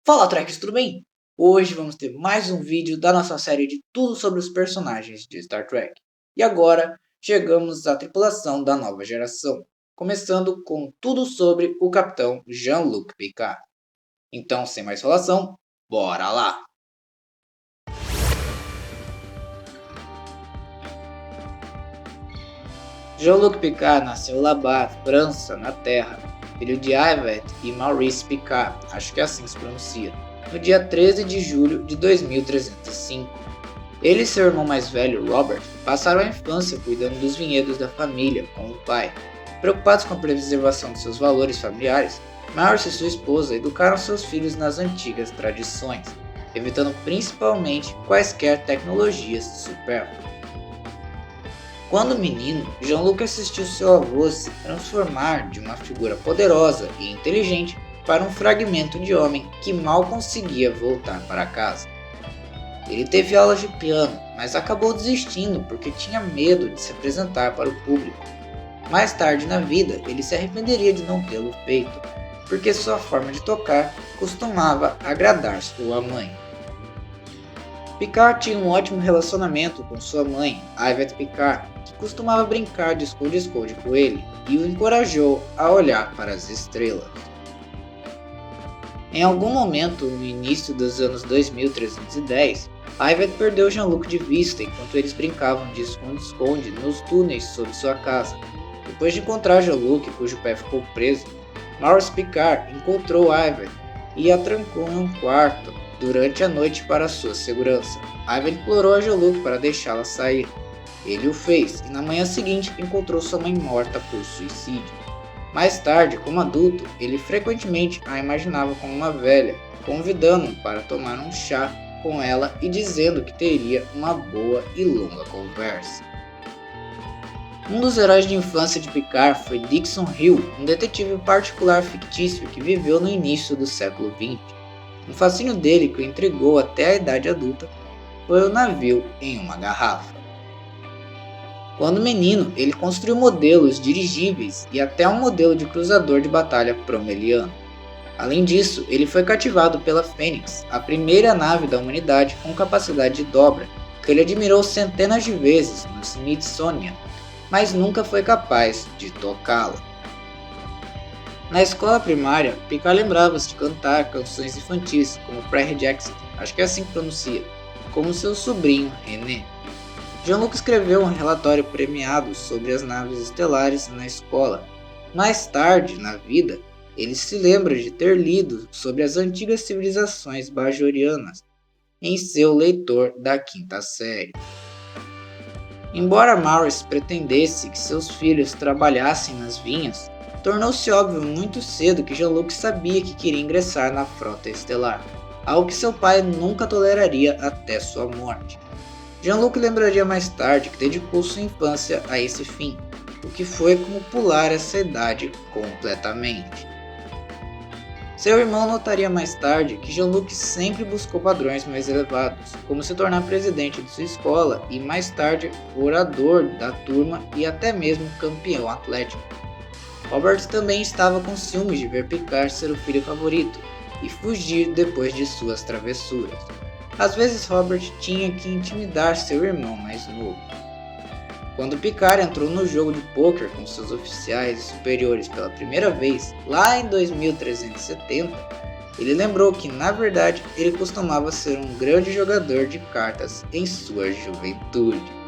Fala Trekkers, tudo bem? Hoje vamos ter mais um vídeo da nossa série de tudo sobre os personagens de Star Trek. E agora chegamos à tripulação da nova geração, começando com tudo sobre o capitão Jean-Luc Picard. Então, sem mais enrolação, bora lá! Jean-Luc Picard nasceu em Labat, França, na Terra, filho de Yvette e Maurice Picard, acho que é assim que se pronuncia, no dia 13 de julho de 2305. Ele e seu irmão mais velho, Robert, passaram a infância cuidando dos vinhedos da família com o pai. Preocupados com a preservação de seus valores familiares, Maurice e sua esposa educaram seus filhos nas antigas tradições, evitando principalmente quaisquer tecnologias supérfluas. Quando menino, Jean-Luc assistiu seu avô se transformar de uma figura poderosa e inteligente para um fragmento de homem que mal conseguia voltar para casa. Ele teve aulas de piano, mas acabou desistindo porque tinha medo de se apresentar para o público. Mais tarde na vida, ele se arrependeria de não tê-lo feito, porque sua forma de tocar costumava agradar sua mãe. Picard tinha um ótimo relacionamento com sua mãe, Yvette Picard, que costumava brincar de esconde-esconde com ele e o encorajou a olhar para as estrelas. Em algum momento, no início dos anos 2310, Yvette perdeu Jean-Luc de vista enquanto eles brincavam de esconde-esconde nos túneis sob sua casa. Depois de encontrar Jean-Luc, cujo pé ficou preso, Maurice Picard encontrou Yvette e a trancou em um quarto durante a noite para sua segurança. Yvette implorou a Jean-Luc para deixá-la sair. Ele o fez e na manhã seguinte encontrou sua mãe morta por suicídio. Mais tarde, como adulto, ele frequentemente a imaginava como uma velha, convidando-o para tomar um chá com ela e dizendo que teria uma boa e longa conversa. Um dos heróis de infância de Picard foi Dixon Hill, um detetive particular fictício que viveu no início do século XX. Um fascínio dele que o intrigou até a idade adulta foi o navio em uma garrafa. Quando menino, ele construiu modelos dirigíveis e até um modelo de cruzador de batalha promeliano. Além disso, ele foi cativado pela Fênix, a primeira nave da humanidade com capacidade de dobra, que ele admirou centenas de vezes no Smithsonian, mas nunca foi capaz de tocá-la. Na escola primária, Picard lembrava-se de cantar canções infantis como Prairie Jackson, acho que é assim que pronuncia, como seu sobrinho René. Jean-Luc escreveu um relatório premiado sobre as naves estelares na escola. Mais tarde, na vida, ele se lembra de ter lido sobre as antigas civilizações bajorianas em seu leitor da quinta série. Embora Maurice pretendesse que seus filhos trabalhassem nas vinhas, tornou-se óbvio muito cedo que Jean-Luc sabia que queria ingressar na frota estelar, algo que seu pai nunca toleraria até sua morte. Jean-Luc lembraria mais tarde que dedicou sua infância a esse fim, o que foi como pular essa idade completamente. Seu irmão notaria mais tarde que Jean-Luc sempre buscou padrões mais elevados, como se tornar presidente de sua escola e mais tarde orador da turma e até mesmo campeão atlético. Robert também estava com ciúmes de ver Picard ser o filho favorito e fugir depois de suas travessuras. Às vezes Robert tinha que intimidar seu irmão mais novo. Quando Picard entrou no jogo de pôquer com seus oficiais superiores pela primeira vez, lá em 2370, ele lembrou que na verdade ele costumava ser um grande jogador de cartas em sua juventude.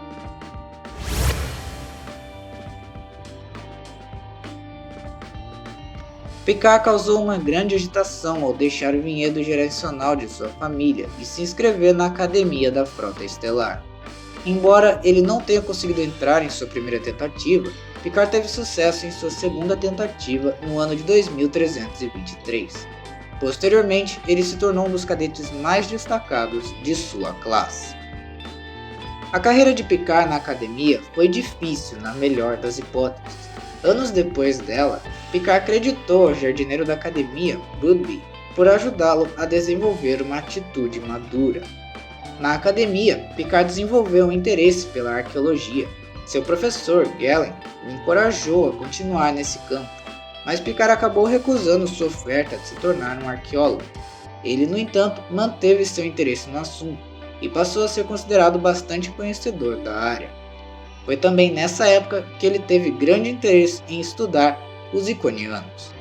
Picard causou uma grande agitação ao deixar o vinhedo geracional de sua família e se inscrever na Academia da Frota Estelar. Embora ele não tenha conseguido entrar em sua primeira tentativa, Picard teve sucesso em sua segunda tentativa no ano de 2323. Posteriormente, ele se tornou um dos cadetes mais destacados de sua classe. A carreira de Picard na Academia foi difícil na melhor das hipóteses. Anos depois dela, Picard acreditou ao jardineiro da academia, Budby, por ajudá-lo a desenvolver uma atitude madura. Na academia, Picard desenvolveu um interesse pela arqueologia. Seu professor, Galen, o encorajou a continuar nesse campo, mas Picard acabou recusando sua oferta de se tornar um arqueólogo. Ele, no entanto, manteve seu interesse no assunto e passou a ser considerado bastante conhecedor da área. Foi também nessa época que ele teve grande interesse em estudar os iconianos.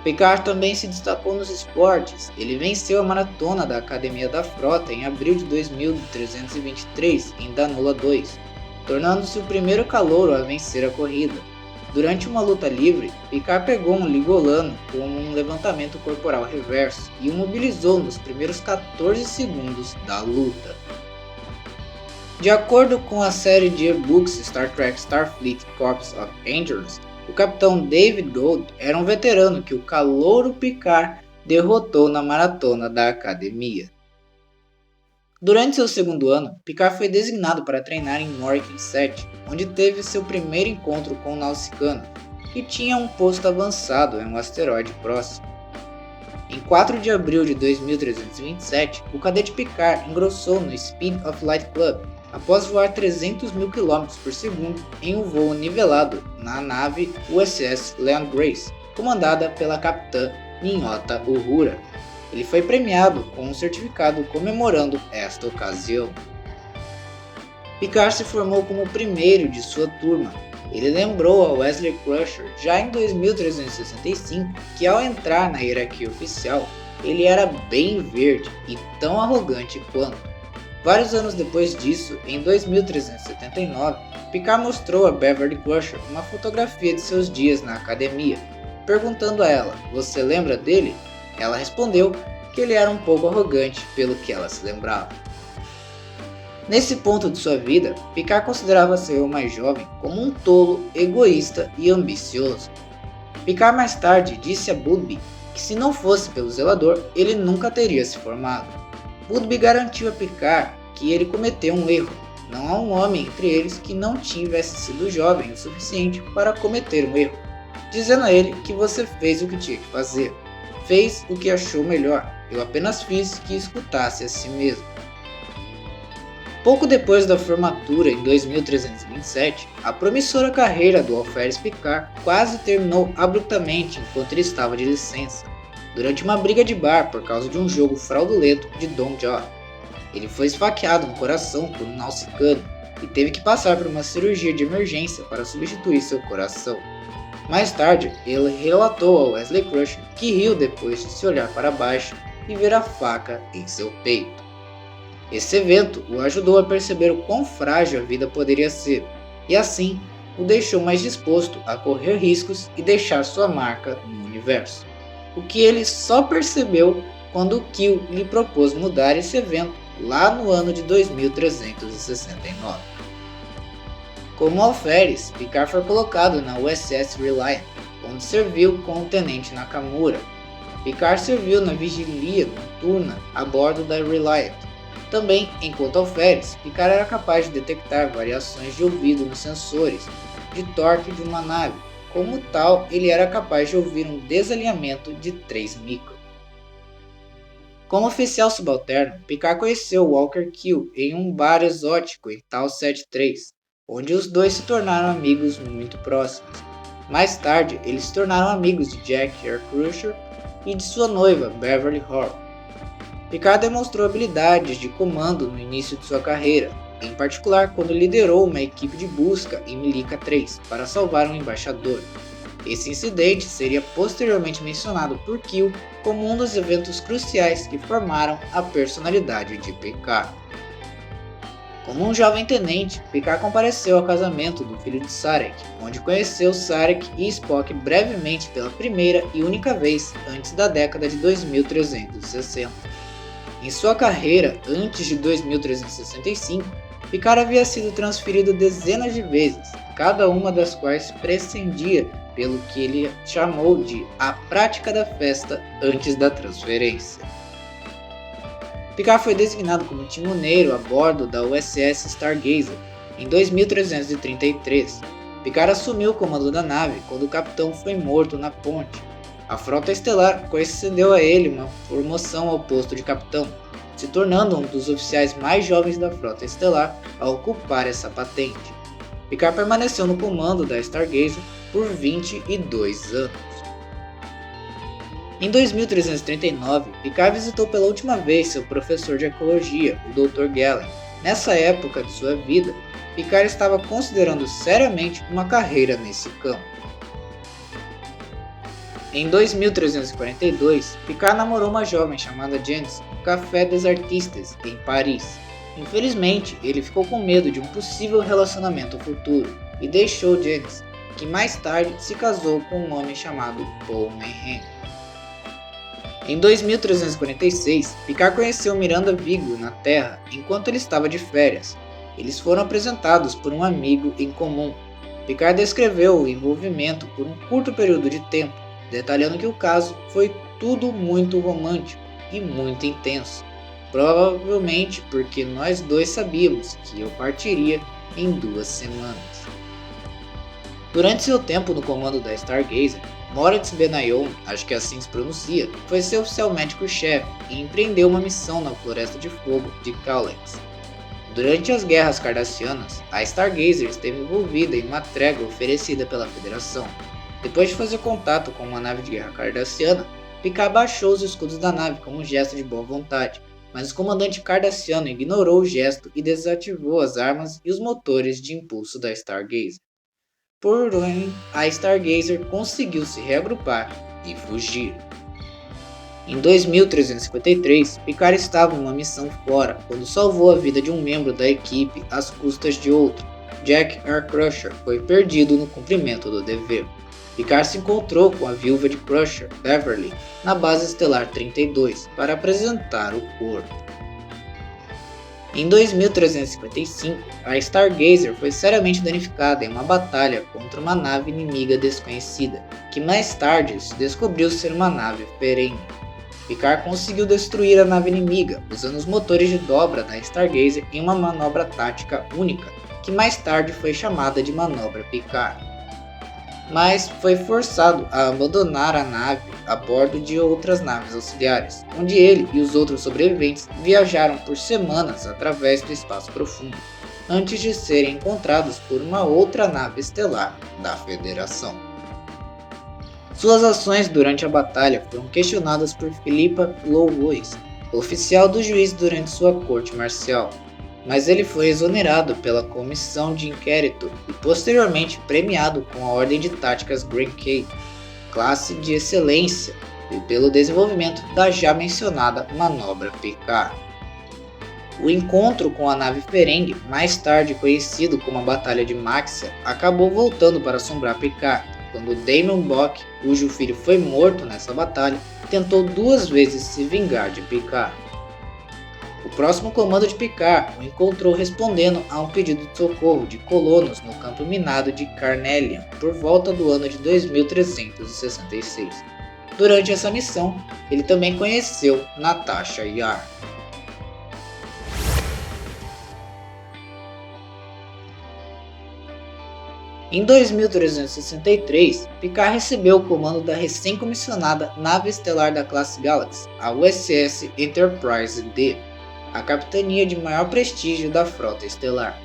Picard também se destacou nos esportes. Ele venceu a maratona da Academia da Frota em abril de 2323 em Danula 2, tornando-se o primeiro calouro a vencer a corrida. Durante uma luta livre, Picard pegou um Ligolano com um levantamento corporal reverso e o mobilizou nos primeiros 14 segundos da luta. De acordo com a série de e-books Star Trek Starfleet Corps of Angels, o capitão David Gold era um veterano que o calouro Picard derrotou na maratona da academia. Durante seu segundo ano, Picard foi designado para treinar em Morkin 7, onde teve seu primeiro encontro com o Nausicano, que tinha um posto avançado em um asteroide próximo. Em 4 de abril de 2327, o cadete Picard engrossou no Speed of Light Club, após voar 300 mil km por segundo em um voo nivelado na nave USS Leon Grace, comandada pela capitã Nyota Uhura. Ele foi premiado com um certificado comemorando esta ocasião. Picard se formou como o primeiro de sua turma. Ele lembrou a Wesley Crusher já em 2365 que ao entrar na hierarquia oficial, ele era bem verde e tão arrogante quanto. Vários anos depois disso, em 2379, Picard mostrou a Beverly Crusher uma fotografia de seus dias na academia, perguntando a ela: "Você lembra dele?" Ela respondeu que ele era um pouco arrogante pelo que ela se lembrava. Nesse ponto de sua vida, Picard considerava seu eu mais jovem como um tolo, egoísta e ambicioso. Picard mais tarde disse a Budby que se não fosse pelo zelador, ele nunca teria se formado. Budby garantiu a Picard que ele cometeu um erro. Não há um homem entre eles que não tivesse sido jovem o suficiente para cometer um erro, dizendo a ele que você fez o que tinha que fazer. Fez o que achou melhor, eu apenas fiz que escutasse a si mesmo. Pouco depois da formatura, em 2327, a promissora carreira do Alferes Picard quase terminou abruptamente enquanto ele estava de licença, durante uma briga de bar por causa de um jogo fraudulento de Don John. Ele foi esfaqueado no coração por um Nausicano e teve que passar por uma cirurgia de emergência para substituir seu coração. Mais tarde, ele relatou a Wesley Crusher que riu depois de se olhar para baixo e ver a faca em seu peito. Esse evento o ajudou a perceber o quão frágil a vida poderia ser, e assim o deixou mais disposto a correr riscos e deixar sua marca no universo. O que ele só percebeu quando Q lhe propôs mudar esse evento lá no ano de 2369. Como alferes, Picard foi colocado na USS Reliant, onde serviu com o Tenente Nakamura. Picard serviu na vigilia noturna a bordo da Reliant. Também, enquanto alferes, Picard era capaz de detectar variações de ouvido nos sensores de torque de uma nave. Como tal, ele era capaz de ouvir um desalinhamento de 3 micro. Como oficial subalterno, Picard conheceu Walker Q em um bar exótico em Tau 73, onde os dois se tornaram amigos muito próximos. Mais tarde, eles se tornaram amigos de Jack R. Crusher e de sua noiva, Beverly Hall. Picard demonstrou habilidades de comando no início de sua carreira, em particular quando liderou uma equipe de busca em Milica 3 para salvar um embaixador. Esse incidente seria posteriormente mencionado por Q como um dos eventos cruciais que formaram a personalidade de Picard. Como um jovem tenente, Picard compareceu ao casamento do filho de Sarek, onde conheceu Sarek e Spock brevemente pela primeira e única vez antes da década de 2360. Em sua carreira antes de 2365, Picard havia sido transferido dezenas de vezes, cada uma das quais prescindia pelo que ele chamou de a prática da festa antes da transferência. Picard foi designado como timoneiro a bordo da USS Stargazer em 2333. Picard assumiu o comando da nave quando o capitão foi morto na ponte. A frota estelar concedeu a ele uma promoção ao posto de capitão, se tornando um dos oficiais mais jovens da frota estelar a ocupar essa patente. Picard permaneceu no comando da Stargazer por 22 anos. Em 2339, Picard visitou pela última vez seu professor de ecologia, o Dr. Galen. Nessa época de sua vida, Picard estava considerando seriamente uma carreira nesse campo. Em 2342, Picard namorou uma jovem chamada Janice no Café des Artistes, em Paris. Infelizmente, ele ficou com medo de um possível relacionamento futuro e deixou Janice, que mais tarde se casou com um homem chamado Paul Meehan. Em 2346, Picard conheceu Miranda Vigo na Terra enquanto ele estava de férias. Eles foram apresentados por um amigo em comum. Picard descreveu o envolvimento por um curto período de tempo, detalhando que o caso foi tudo muito romântico e muito intenso. Provavelmente porque nós dois sabíamos que eu partiria em 2 semanas. Durante seu tempo no comando da Stargazer, Moritz Benayoun, acho que assim se pronuncia, foi seu oficial médico-chefe e empreendeu uma missão na Floresta de Fogo de Kaulex. Durante as guerras cardassianas, a Stargazer esteve envolvida em uma trégua oferecida pela Federação. Depois de fazer contato com uma nave de guerra cardassiana, Picard baixou os escudos da nave como um gesto de boa vontade, mas o comandante cardassiano ignorou o gesto e desativou as armas e os motores de impulso da Stargazer. Porém, a Stargazer conseguiu se reagrupar e fugir. Em 2353, Picard estava em uma missão fora quando salvou a vida de um membro da equipe às custas de outro. Jack R. Crusher foi perdido no cumprimento do dever. Picard se encontrou com a viúva de Crusher, Beverly, na base estelar 32 para apresentar o corpo. Em 2355, a Stargazer foi seriamente danificada em uma batalha contra uma nave inimiga desconhecida, que mais tarde se descobriu ser uma nave Ferengi. Picard conseguiu destruir a nave inimiga usando os motores de dobra da Stargazer em uma manobra tática única, que mais tarde foi chamada de Manobra Picard. Mas foi forçado a abandonar a nave a bordo de outras naves auxiliares, onde ele e os outros sobreviventes viajaram por semanas através do espaço profundo, antes de serem encontrados por uma outra nave estelar da Federação. Suas ações durante a batalha foram questionadas por Philippa Lowood, oficial do juiz durante sua corte marcial, mas ele foi exonerado pela comissão de inquérito e posteriormente premiado com a Ordem de Táticas Grand K, classe de excelência, e pelo desenvolvimento da já mencionada Manobra Picard. O encontro com a nave Ferengi, mais tarde conhecido como a Batalha de Maxia, acabou voltando para assombrar Picard, quando Damon Bock, cujo filho foi morto nessa batalha, tentou 2 vezes se vingar de Picard. O próximo comando de Picard o encontrou respondendo a um pedido de socorro de colonos no campo minado de Carnelian por volta do ano de 2366. Durante essa missão, ele também conheceu Natasha Yar. Em 2363, Picard recebeu o comando da recém-comissionada nave estelar da classe Galaxy, a USS Enterprise D, a capitania de maior prestígio da frota estelar.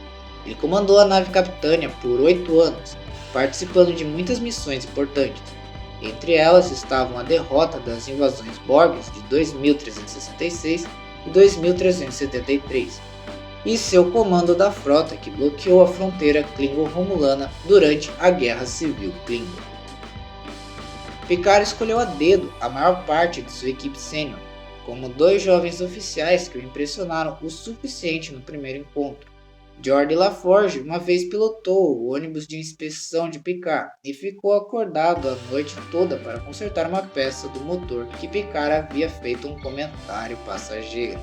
Ele comandou a nave capitânia por 8 anos, participando de muitas missões importantes. Entre elas estavam a derrota das invasões Borgs de 2366 e 2373, e seu comando da frota que bloqueou a fronteira Klingon-Romulana durante a Guerra Civil Klingon. Picard escolheu a dedo a maior parte de sua equipe sênior, como 2 jovens oficiais que o impressionaram o suficiente no primeiro encontro. Geordi LaForge uma vez pilotou o ônibus de inspeção de Picard e ficou acordado a noite toda para consertar uma peça do motor que Picard havia feito um comentário passageiro.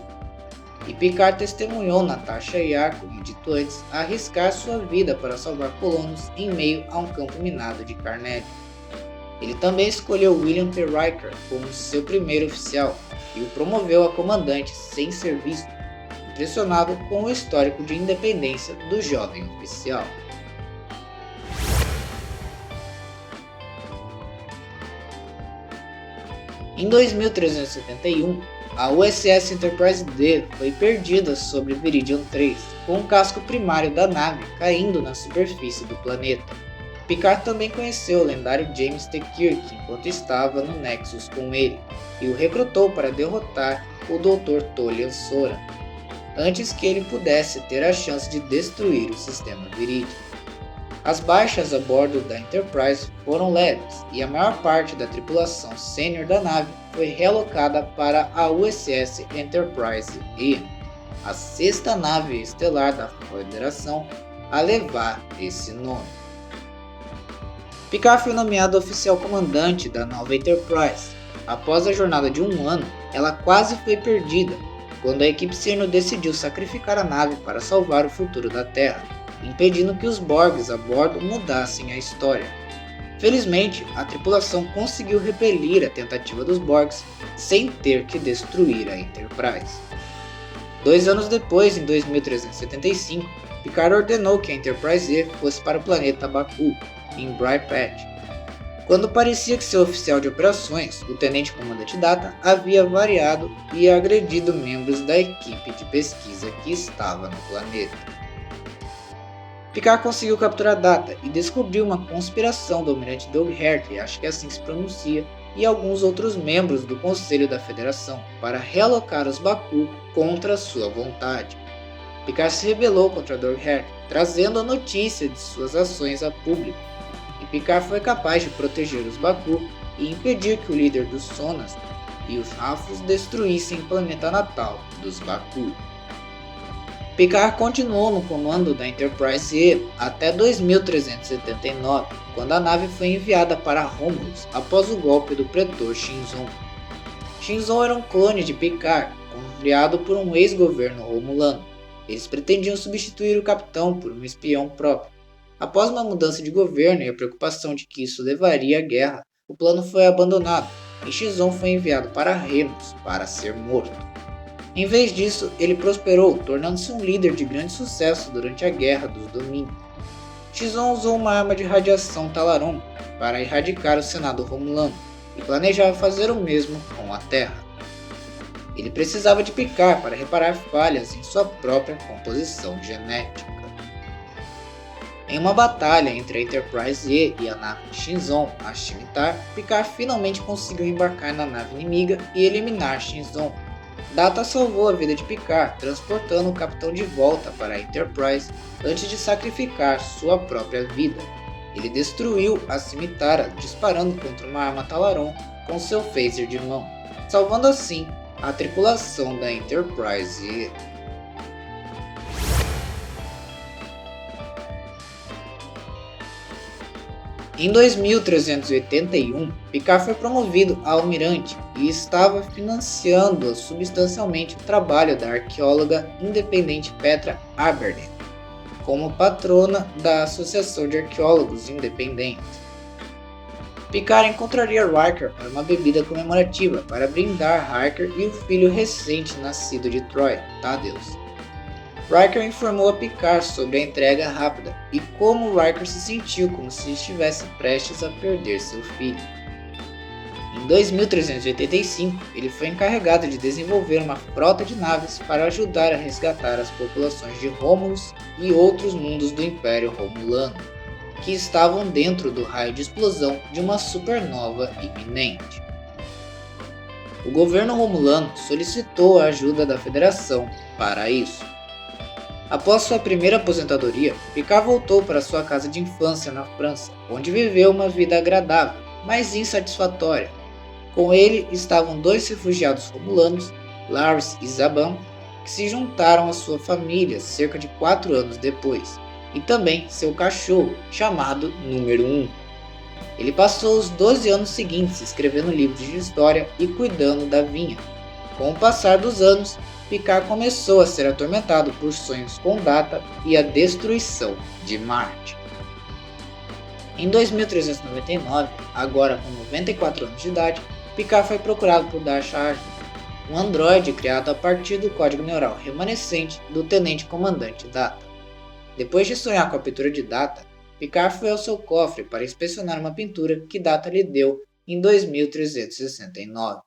E Picard testemunhou Natasha Yar, como dito antes, arriscar sua vida para salvar colonos em meio a um campo minado de Carnelian. Ele também escolheu William T. Riker como seu primeiro oficial e o promoveu a comandante sem ser visto, impressionado com o histórico de independência do jovem oficial. Em 2371, a USS Enterprise D foi perdida sobre Viridian 3, com o casco primário da nave caindo na superfície do planeta. Picard também conheceu o lendário James T. Kirk enquanto estava no Nexus com ele, e o recrutou para derrotar o Dr. Tolian Soran, antes que ele pudesse ter a chance de destruir o sistema Viridian. As baixas a bordo da Enterprise foram leves, e a maior parte da tripulação sênior da nave foi realocada para a USS Enterprise E, a sexta nave estelar da Federação a levar esse nome. Picard foi nomeado oficial comandante da nova Enterprise. Após a jornada de um ano, ela quase foi perdida, quando a equipe sênior decidiu sacrificar a nave para salvar o futuro da Terra, impedindo que os Borgs a bordo mudassem a história. Felizmente, a tripulação conseguiu repelir a tentativa dos Borgs sem ter que destruir a Enterprise. 2 anos depois, em 2375, Picard ordenou que a Enterprise E fosse para o planeta Baku, em Bry Patch. Quando parecia que seu oficial de operações, o tenente-comandante Data, havia variado e agredido membros da equipe de pesquisa que estava no planeta. Picard conseguiu capturar Data e descobriu uma conspiração do almirante Doug Hartley, acho que assim se pronuncia, e alguns outros membros do Conselho da Federação para realocar os Baku contra sua vontade. Picard se rebelou contra Doug Hartley, trazendo a notícia de suas ações a público, e Picard foi capaz de proteger os Baku e impedir que o líder dos Sonas e os Rafos destruíssem o planeta natal dos Baku. Picard continuou no comando da Enterprise E até 2379, quando a nave foi enviada para Romulus após o golpe do Pretor Shinzon. Shinzon era um clone de Picard, criado por um ex-governo romulano. Eles pretendiam substituir o capitão por um espião próprio. Após uma mudança de governo e a preocupação de que isso levaria à guerra, o plano foi abandonado e Shinzon foi enviado para Remus para ser morto. Em vez disso, ele prosperou, tornando-se um líder de grande sucesso durante a Guerra dos Domínios. Shinzon usou uma arma de radiação Talaron para erradicar o Senado Romulano e planejava fazer o mesmo com a Terra. Ele precisava de Picard para reparar falhas em sua própria composição genética. Em uma batalha entre a Enterprise E e a nave de Shinzon, a Scimitar, Picard finalmente conseguiu embarcar na nave inimiga e eliminar Shinzon. Data salvou a vida de Picard, transportando o capitão de volta para a Enterprise antes de sacrificar sua própria vida. Ele destruiu a Scimitar disparando contra uma arma Talaron com seu phaser de mão, salvando assim a tripulação da Enterprise E. Em 2381, Picard foi promovido a almirante e estava financiando substancialmente o trabalho da arqueóloga independente Petra Abernethy, como patrona da Associação de Arqueólogos Independentes. Picard encontraria Riker para uma bebida comemorativa para brindar Riker e o filho recente-nascido de Troy, Thaddeus. Riker informou a Picard sobre a entrega rápida e como Riker se sentiu como se estivesse prestes a perder seu filho. Em 2385, ele foi encarregado de desenvolver uma frota de naves para ajudar a resgatar as populações de Romulus e outros mundos do Império Romulano, que estavam dentro do raio de explosão de uma supernova iminente. O governo romulano solicitou a ajuda da Federação para isso. Após sua primeira aposentadoria, Picard voltou para sua casa de infância na França, onde viveu uma vida agradável, mas insatisfatória. Com ele estavam 2 refugiados romulanos, Lars e Zaban, que se juntaram à sua família cerca de 4 anos depois, e também seu cachorro, chamado Número 1. Ele passou os 12 anos seguintes escrevendo livros de história e cuidando da vinha. Com o passar dos anos, Picard começou a ser atormentado por sonhos com Data e a destruição de Marte. Em 2399, agora com 94 anos de idade, Picard foi procurado por Dasha Argent, um androide criado a partir do código neural remanescente do tenente-comandante Data. Depois de sonhar com a pintura de Data, Picard foi ao seu cofre para inspecionar uma pintura que Data lhe deu em 2369.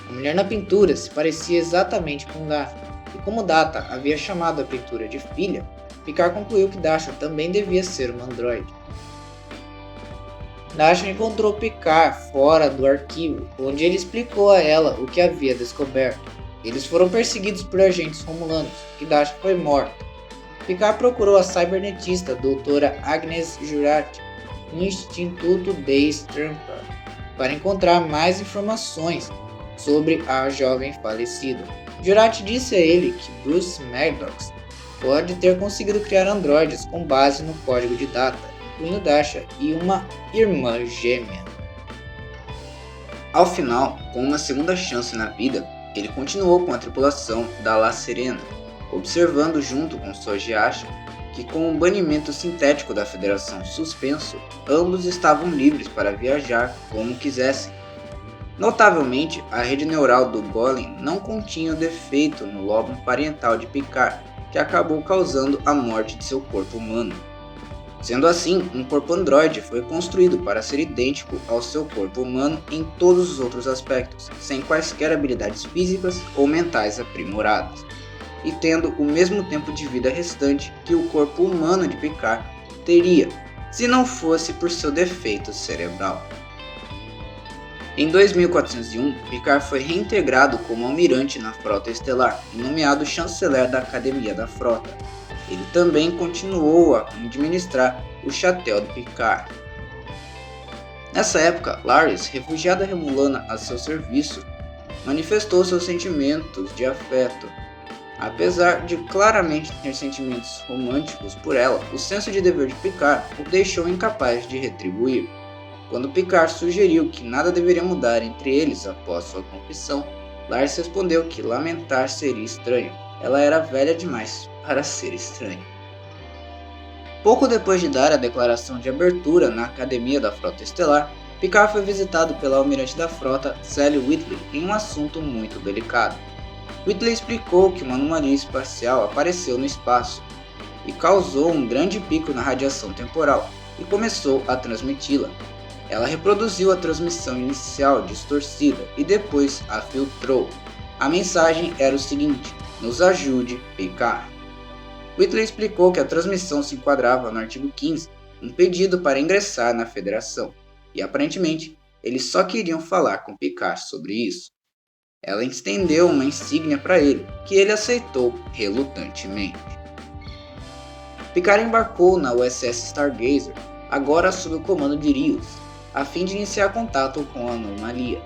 A mulher na pintura se parecia exatamente com Data, e como Data havia chamado a pintura de filha, Picard concluiu que Dasha também devia ser uma androide. Dasha encontrou Picard fora do arquivo, onde ele explicou a ela o que havia descoberto. Eles foram perseguidos por agentes romulanos, e Dasha foi morta. Picard procurou a cibernetista doutora Agnes Jurati no Instituto de Stanford para encontrar mais informações sobre a jovem falecida. Jurati disse a ele que Bruce Maddox pode ter conseguido criar androides com base no código de Data, incluindo Dasha e uma irmã gêmea. Ao final, com uma segunda chance na vida, ele continuou com a tripulação da La Serena, observando junto com Sojiasha que, com o banimento sintético da Federação suspenso, ambos estavam livres para viajar como quisessem. Notavelmente, a rede neural do Golem não continha o defeito no lobo parietal de Picard, que acabou causando a morte de seu corpo humano. Sendo assim, um corpo androide foi construído para ser idêntico ao seu corpo humano em todos os outros aspectos, sem quaisquer habilidades físicas ou mentais aprimoradas, e tendo o mesmo tempo de vida restante que o corpo humano de Picard teria, se não fosse por seu defeito cerebral. Em 2401, Picard foi reintegrado como almirante na Frota Estelar e nomeado chanceler da Academia da Frota. Ele também continuou a administrar o Château de Picard. Nessa época, Laris, refugiada remulana a seu serviço, manifestou seus sentimentos de afeto. Apesar de claramente ter sentimentos românticos por ela, o senso de dever de Picard o deixou incapaz de retribuir. Quando Picard sugeriu que nada deveria mudar entre eles após sua confissão, Lars respondeu que lamentar seria estranho. Ela era velha demais para ser estranha. Pouco depois de dar a declaração de abertura na Academia da Frota Estelar, Picard foi visitado pela almirante da frota, Sally Whitley, em um assunto muito delicado. Whitley explicou que uma anomalia espacial apareceu no espaço e causou um grande pico na radiação temporal e começou a transmiti-la. Ela reproduziu a transmissão inicial distorcida e depois a filtrou. A mensagem era o seguinte: nos ajude, Picard. Whitley explicou que a transmissão se enquadrava no artigo 15, um pedido para ingressar na Federação, e aparentemente eles só queriam falar com Picard sobre isso. Ela estendeu uma insígnia para ele, que ele aceitou relutantemente. Picard embarcou na USS Stargazer, agora sob o comando de Rios, a fim de iniciar contato com a anomalia.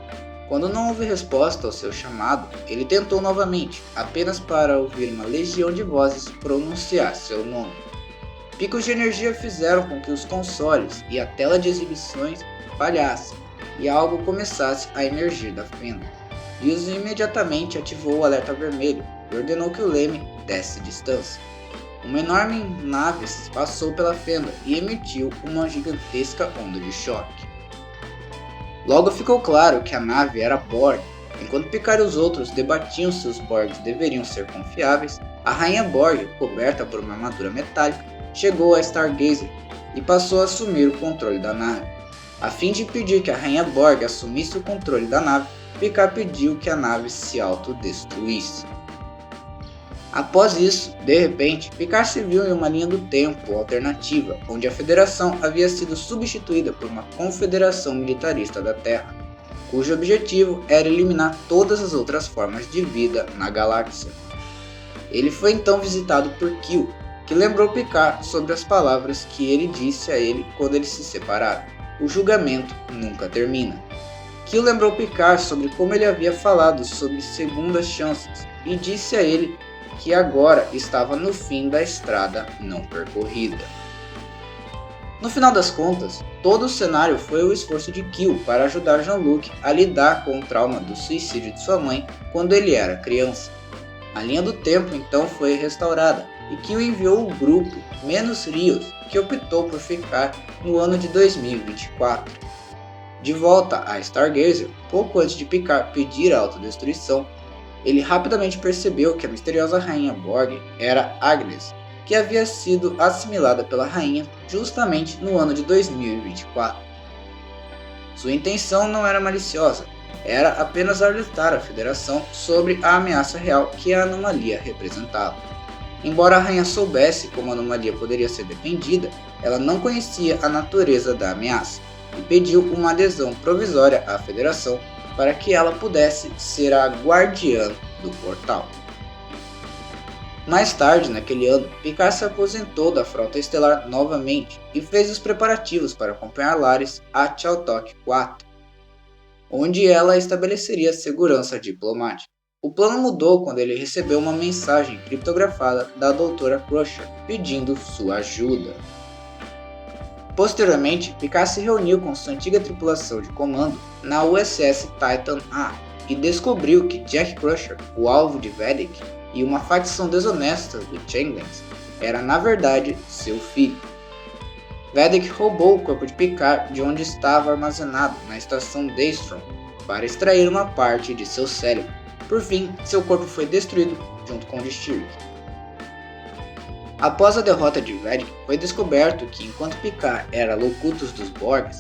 Quando não houve resposta ao seu chamado, ele tentou novamente, apenas para ouvir uma legião de vozes pronunciar seu nome. Picos de energia fizeram com que os consoles e a tela de exibições falhassem, e algo começasse a emergir da fenda. Rios imediatamente ativou o alerta vermelho e ordenou que o leme desse distância. Uma enorme nave passou pela fenda e emitiu uma gigantesca onda de choque. Logo ficou claro que a nave era Borg. Enquanto Picard e os outros debatiam se os Borgs deveriam ser confiáveis, a Rainha Borg, coberta por uma armadura metálica, chegou a Stargazer e passou a assumir o controle da nave. A fim de impedir que a Rainha Borg assumisse o controle da nave, Picard pediu que a nave se autodestruísse. Após isso, de repente, Picard se viu em uma linha do tempo alternativa, onde a Federação havia sido substituída por uma confederação militarista da Terra, cujo objetivo era eliminar todas as outras formas de vida na galáxia. Ele foi então visitado por Q, que lembrou Picard sobre as palavras que ele disse a ele quando eles se separaram: o julgamento nunca termina. Q lembrou Picard sobre como ele havia falado sobre segundas chances e disse a ele que agora estava no fim da estrada não percorrida. No final das contas, todo o cenário foi o esforço de Q para ajudar Jean-Luc a lidar com o trauma do suicídio de sua mãe quando ele era criança. A linha do tempo então foi restaurada e Q enviou o grupo, menos Rios, que optou por ficar no ano de 2024. De volta a Stargazer, pouco antes de Picard pedir a autodestruição, ele rapidamente percebeu que a misteriosa Rainha Borg era Agnes, que havia sido assimilada pela Rainha justamente no ano de 2024. Sua intenção não era maliciosa, era apenas alertar a Federação sobre a ameaça real que a anomalia representava. Embora a Rainha soubesse como a anomalia poderia ser defendida, ela não conhecia a natureza da ameaça. e pediu uma adesão provisória à Federação para que ela pudesse ser a guardiã do portal. Mais tarde, naquele ano, Picard se aposentou da Frota Estelar novamente e fez os preparativos para acompanhar Laris a Chaltok 4, onde ela estabeleceria segurança diplomática. O plano mudou quando ele recebeu uma mensagem criptografada da Dra. Crusher pedindo sua ajuda. Posteriormente, Picard se reuniu com sua antiga tripulação de comando na USS Titan A e descobriu que Jack Crusher, o alvo de Vedic, e uma facção desonesta dos Changelings, era na verdade seu filho. Vedic roubou o corpo de Picard de onde estava armazenado na estação Daystrom para extrair uma parte de seu cérebro. Por fim, seu corpo foi destruído junto com o de Stirk. Após a derrota de Vedic, foi descoberto que enquanto Picard era Locutus dos Borgs,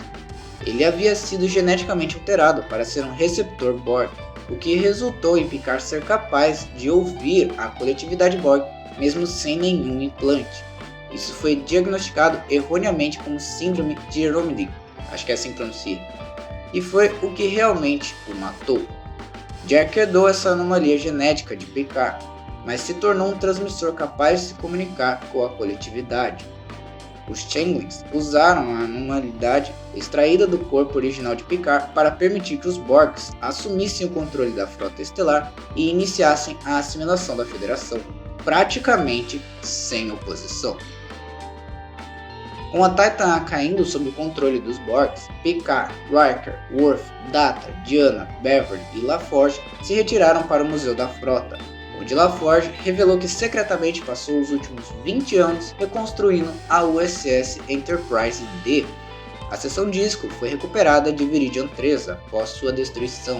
ele havia sido geneticamente alterado para ser um receptor Borg, o que resultou em Picard ser capaz de ouvir a coletividade Borg mesmo sem nenhum implante. Isso foi diagnosticado erroneamente como síndrome de Romilly, acho que é assim que pronuncia, e foi o que realmente o matou. Jack herdou essa anomalia genética de Picard, mas se tornou um transmissor capaz de se comunicar com a coletividade. Os Changelings usaram a anomalidade extraída do corpo original de Picard para permitir que os Borgs assumissem o controle da Frota Estelar e iniciassem a assimilação da Federação, praticamente sem oposição. Com a Titan A caindo sob o controle dos Borgs, Picard, Riker, Worf, Data, Diana, Beverly e LaForge se retiraram para o Museu da Frota, onde LaForge revelou que secretamente passou os últimos 20 anos reconstruindo a USS Enterprise D. A seção disco foi recuperada de Viridian 3 após sua destruição.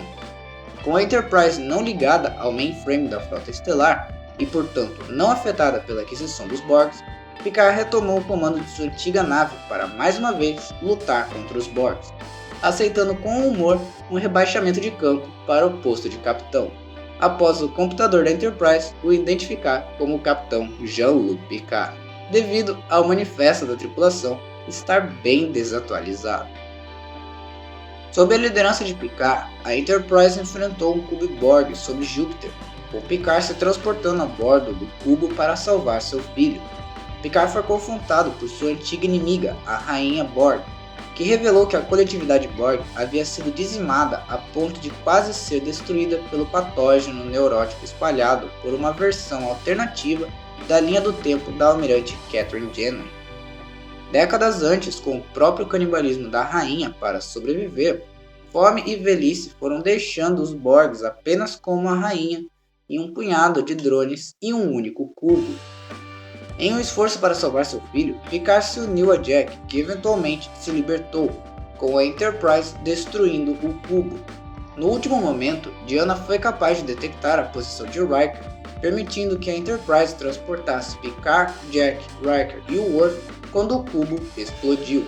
Com a Enterprise não ligada ao mainframe da Frota Estelar e, portanto, não afetada pela aquisição dos Borgs, Picard retomou o comando de sua antiga nave para mais uma vez lutar contra os Borgs, aceitando com humor um rebaixamento de campo para o posto de capitão, após o computador da Enterprise o identificar como o capitão Jean-Luc Picard, devido ao manifesto da tripulação estar bem desatualizado. Sob a liderança de Picard, a Enterprise enfrentou um cubo Borg sobre Júpiter, com Picard se transportando a bordo do cubo para salvar seu filho. Picard foi confrontado por sua antiga inimiga, a Rainha Borg, que revelou que a coletividade Borg havia sido dizimada a ponto de quase ser destruída pelo patógeno neurótico espalhado por uma versão alternativa da linha do tempo da almirante Catherine Janeway. Décadas antes, com o próprio canibalismo da rainha para sobreviver, fome e velhice foram deixando os Borgs apenas com uma rainha e um punhado de drones e um único cubo. Em um esforço para salvar seu filho, Picard se uniu a Jack, que eventualmente se libertou, com a Enterprise destruindo o cubo. No último momento, Diana foi capaz de detectar a posição de Riker, permitindo que a Enterprise transportasse Picard, Jack, Riker e o Worf quando o cubo explodiu,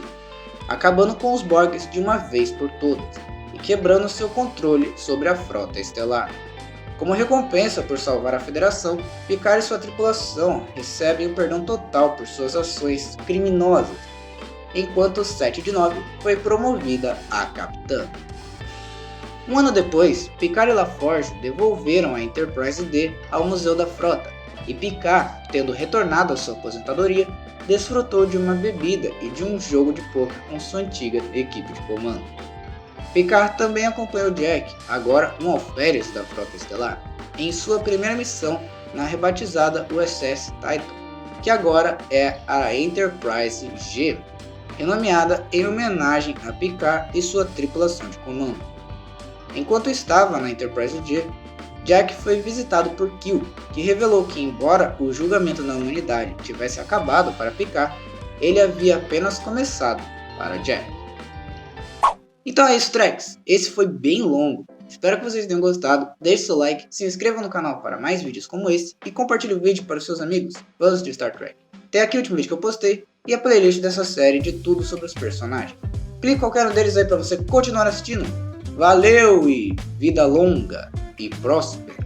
acabando com os Borgs de uma vez por todas e quebrando seu controle sobre a Frota Estelar. Como recompensa por salvar a Federação, Picard e sua tripulação recebem o perdão total por suas ações criminosas, enquanto 7 de 9 foi promovida a capitã. Um ano depois, Picard e LaForge devolveram a Enterprise D ao Museu da Frota, e Picard, tendo retornado à sua aposentadoria, desfrutou de uma bebida e de um jogo de poker com sua antiga equipe de comando. Picard também acompanhou Jack, agora um alferes da Frota Estelar, em sua primeira missão na rebatizada USS Titan, que agora é a Enterprise G, renomeada em homenagem a Picard e sua tripulação de comando. Enquanto estava na Enterprise G, Jack foi visitado por Q, que revelou que, embora o julgamento na humanidade tivesse acabado para Picard, ele havia apenas começado para Jack. Então é isso, Treks. Esse foi bem longo. Espero que vocês tenham gostado. Deixe seu like, se inscreva no canal para mais vídeos como esse e compartilhe o vídeo para os seus amigos fãs de Star Trek. Tem aqui o último vídeo que eu postei e a playlist dessa série de tudo sobre os personagens. Clique em qualquer um deles aí para você continuar assistindo. Valeu e vida longa e próspera.